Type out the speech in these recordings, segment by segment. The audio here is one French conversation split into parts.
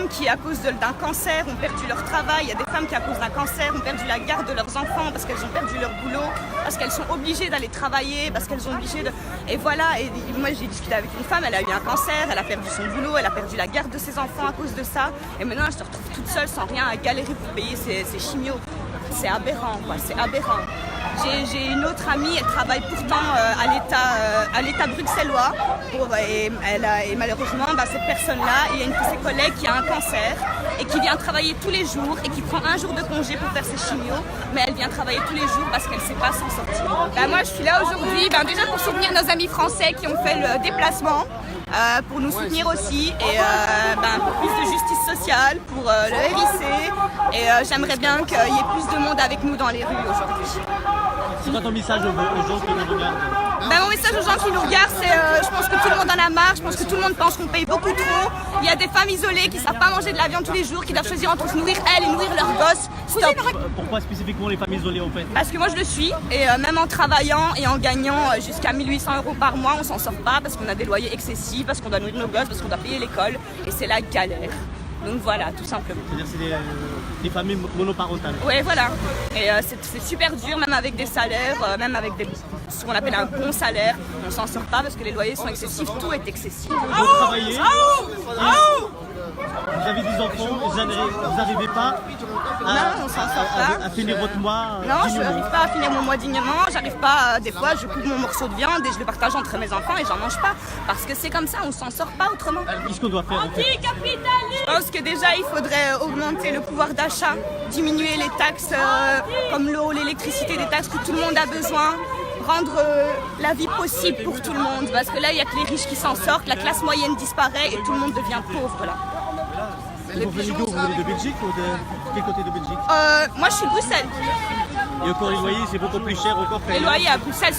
femmes qui, à cause d'un cancer, ont perdu leur travail. Il y a des femmes qui, à cause d'un cancer, ont perdu la garde de leurs enfants parce qu'elles ont perdu leur boulot, parce qu'elles sont obligées d'aller travailler, parce qu'elles sont obligées de... Et voilà, et moi j'ai discuté avec une femme, elle a eu un cancer, elle a perdu son boulot, elle a perdu la garde de ses enfants à cause de ça. Et maintenant, elle se retrouve toute seule, sans rien, à galérer pour payer ses chimios. C'est aberrant, quoi, c'est aberrant. J'ai une autre amie, elle travaille pourtant à l'État bruxellois. Et malheureusement, cette personne-là, il y a une de ses collègues qui a un cancer et qui vient travailler tous les jours et qui prend un jour de congé pour faire ses chimios. Mais elle vient travailler tous les jours parce qu'elle ne sait pas s'en sortir. Moi, je suis là aujourd'hui déjà pour soutenir nos amis français qui ont fait le déplacement. Pour nous soutenir aussi et pour plus de justice sociale, pour le RIC et j'aimerais bien qu'il y ait plus de monde avec nous dans les rues aujourd'hui. C'est quoi ton message aux gens qui nous regardent? Mon message aux gens qui nous regardent, c'est je pense que tout le monde en a marre, je pense que tout le monde pense qu'on paye beaucoup trop. Il y a des femmes isolées qui ne savent pas manger de la viande tous les jours, qui doivent choisir entre se nourrir elles et nourrir leurs gosses. Stop. Pourquoi spécifiquement les femmes isolées en fait? Parce que moi je le suis et même en travaillant et en gagnant jusqu'à 1 800 € par mois, on s'en sort pas parce qu'on a des loyers excessifs, parce qu'on doit nourrir nos gosses, parce qu'on doit payer l'école et c'est la galère. Donc voilà, tout simplement. C'est-à-dire c'est des familles monoparentales. Oui, voilà. Et c'est super dur, même avec des salaires, même avec ce qu'on appelle un bon salaire. On s'en sort pas parce que les loyers sont excessifs, tout est excessif. Vous travaillez, vous avez des enfants, vous n'arrivez pas à finir votre mois Non, je dignement. n'arrive pas à finir mon mois dignement. J'arrive pas, des fois, je coupe mon morceau de viande et je le partage entre mes enfants et j'en mange pas. Parce que c'est comme ça, on s'en sort pas autrement. Qu'est-ce qu'on doit faire en fait? Je pense que déjà, il faudrait augmenter le pouvoir d'achat, diminuer les taxes comme l'eau, l'électricité, des taxes que tout le monde a besoin. Rendre la vie possible pour tout le monde. Parce que là, il n'y a que les riches qui s'en sortent, la classe moyenne disparaît et tout le monde devient pauvre. Là. Vous venez d'où? Vous venez de Belgique ou de quel côté de Belgique? Moi, je suis de Bruxelles. Et encore les loyers, c'est beaucoup plus cher encore que... Les loyers à Bruxelles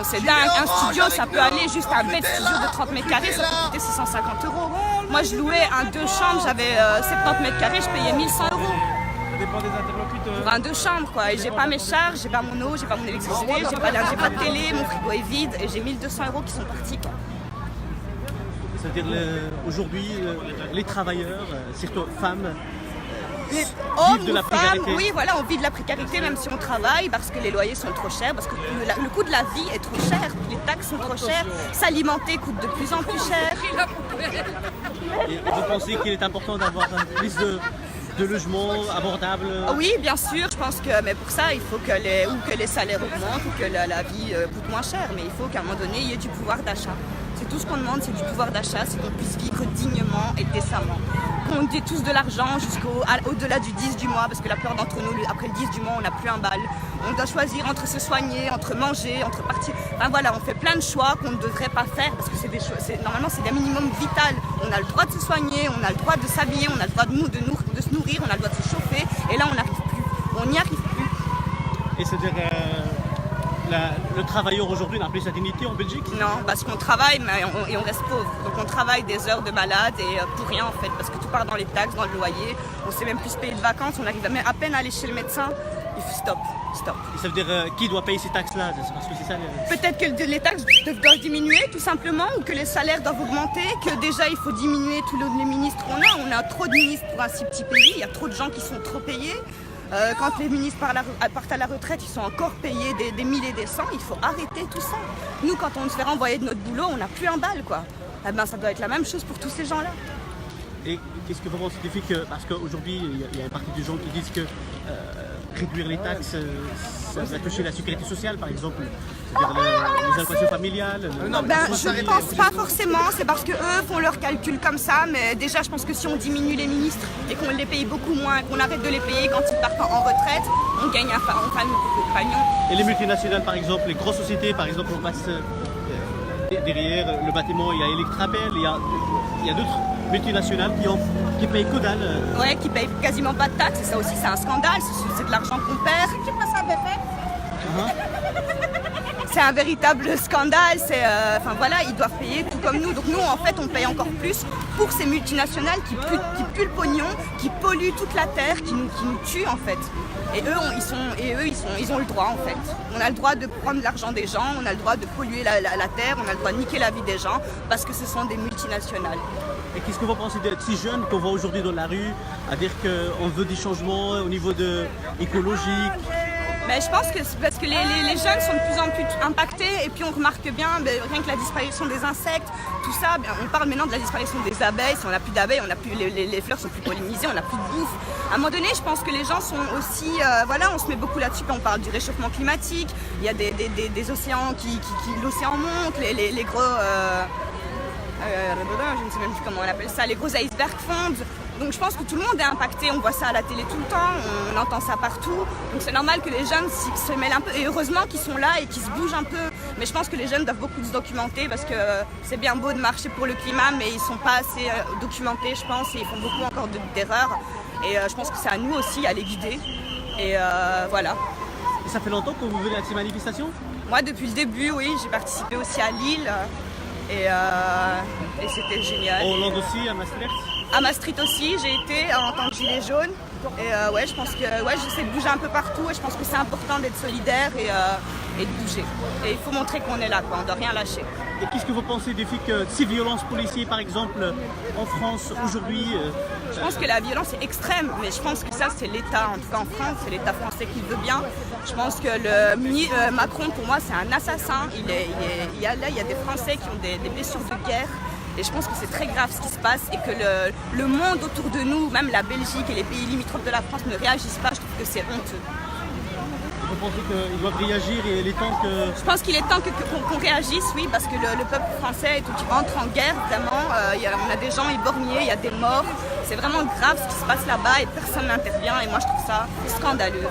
c'est dingue. Un studio, ça peut aller juste un bête studio de 30 mètres carrés, ça peut coûter 650 €. Moi, je louais un 2 chambres, j'avais 70 mètres carrés, je payais 1 100 €. Ça dépend des interlocuteurs. Pour un 2 chambres, quoi. Et j'ai pas mes charges, j'ai pas mon eau, j'ai pas mon électricité, j'ai pas de télé, mon frigo est vide et j'ai 1 200 € qui sont partis, quoi. C'est-à-dire aujourd'hui, les travailleurs, surtout femmes, Hommes de la ou femmes, précarité. oui, voilà, on vit de la précarité même si on travaille parce que les loyers sont trop chers, parce que le coût de la vie est trop cher, les taxes sont trop chères, s'alimenter coûte de plus en plus cher. Et vous pensez qu'il est important d'avoir plus de logements abordables? Oui, bien sûr, je pense que mais pour ça, il faut que les salaires augmentent ou que la vie coûte moins cher, mais il faut qu'à un moment donné, il y ait du pouvoir d'achat. C'est tout ce qu'on demande, c'est du pouvoir d'achat, c'est qu'on puisse vivre dignement et décemment. Qu'on ait tous de l'argent au-delà du 10 du mois, parce que la plupart d'entre nous, après le 10 du mois, on n'a plus un bal. On doit choisir entre se soigner, entre manger, entre partir. Enfin voilà, on fait plein de choix qu'on ne devrait pas faire, parce que normalement c'est des minimums vital. On a le droit de se soigner, on a le droit de s'habiller, on a le droit de se nourrir, on a le droit de se chauffer, et là on n'arrive plus, on n'y arrive plus. Et c'est-à-dire le travailleur aujourd'hui n'a plus sa dignité en Belgique? Non, parce qu'on travaille et on reste pauvre. Donc on travaille des heures de malade et pour rien en fait, parce que tout part dans les taxes, dans le loyer. On sait même plus se payer de vacances, on arrive à peine à aller chez le médecin. Il faut stop. Et ça veut dire qui doit payer ces taxes-là? Parce que c'est ça. Peut-être que les taxes doivent diminuer tout simplement, ou que les salaires doivent augmenter, que déjà il faut diminuer tous les ministres qu'on a. On a trop de ministres pour un si petit pays, il y a trop de gens qui sont trop payés. Quand les ministres partent à la retraite, ils sont encore payés des milliers et des cents. Il faut arrêter tout ça. Nous, quand on se fait renvoyer de notre boulot, on n'a plus un bal, quoi. Eh ben, ça doit être la même chose pour tous ces gens-là. Et qu'est-ce que vous pensez du fait que, parce qu'aujourd'hui, il y a une partie des gens qui disent que réduire les taxes, ça va toucher la sécurité sociale, par exemple, c'est-à-dire les allocations familiales. Je ne pense pas forcément, c'est parce qu'eux font leurs calculs comme ça, mais déjà je pense que si on diminue les ministres et qu'on les paye beaucoup moins, qu'on arrête de les payer quand ils partent en retraite, on gagne un pagnon. Et les multinationales, par exemple, les grosses sociétés, par exemple, on passe derrière le bâtiment, il y a Electrabel, il y a d'autres multinationales qui payent que dalle. Ouais, qui payent quasiment pas de taxes, et ça aussi c'est un scandale, c'est de l'argent qu'on perd. C'est un véritable scandale, enfin voilà, ils doivent payer tout comme nous. Donc nous en fait on paye encore plus pour ces multinationales qui puent le pognon, qui polluent toute la terre, qui nous tuent en fait. Et eux ils ont le droit en fait. On a le droit de prendre l'argent des gens, on a le droit de polluer la terre, on a le droit de niquer la vie des gens parce que ce sont des multinationales. Et qu'est-ce que vous pensez d'être si jeune qu'on voit aujourd'hui dans la rue, à dire qu'on veut des changements au niveau écologique? Mais je pense que c'est parce que les jeunes sont de plus en plus impactés et puis on remarque bien rien que la disparition des insectes, tout ça, on parle maintenant de la disparition des abeilles. Si on n'a plus d'abeilles, les fleurs sont plus pollinisées, on n'a plus de bouffe. À un moment donné, je pense que les gens sont aussi, voilà, on se met beaucoup là-dessus, on parle du réchauffement climatique, il y a des océans l'océan monte, les gros, je ne sais même plus comment on appelle ça, les gros icebergs fondent. Donc je pense que tout le monde est impacté, on voit ça à la télé tout le temps, on entend ça partout. Donc c'est normal que les jeunes se mêlent un peu, et heureusement qu'ils sont là et qu'ils se bougent un peu. Mais je pense que les jeunes doivent beaucoup se documenter parce que c'est bien beau de marcher pour le climat, mais ils ne sont pas assez documentés, je pense, et ils font beaucoup encore d'erreurs. Et je pense que c'est à nous aussi à les guider. Et voilà. Et ça fait longtemps que vous venez à ces manifestations? Moi depuis le début, oui, j'ai participé aussi à Lille et c'était génial. En Hollande aussi, à Maastricht? À Maastricht aussi, j'ai été en tant que gilet jaune. Et ouais, je pense que j'essaie de bouger un peu partout et je pense que c'est important d'être solidaire et de bouger. Et il faut montrer qu'on est là, quoi, on ne doit rien lâcher. Et qu'est-ce que vous pensez des faits que ces violences policières, par exemple, en France aujourd'hui? Je pense que la violence est extrême, mais je pense que ça, c'est l'État, en tout cas en France, c'est l'État français qui le veut bien. Je pense que Macron, pour moi, c'est un assassin. Il y a des Français qui ont des blessures de guerre. Et je pense que c'est très grave ce qui se passe et que le monde autour de nous, même la Belgique et les pays limitrophes de la France ne réagissent pas. Je trouve que c'est honteux. Vous pensez qu'ils doivent réagir et il est temps que... Je pense qu'il est temps qu'on réagisse, oui, parce que le peuple français entre en guerre, vraiment. On a des gens éborgnés, il y a des morts. C'est vraiment grave ce qui se passe là-bas et personne n'intervient et moi je trouve ça scandaleux.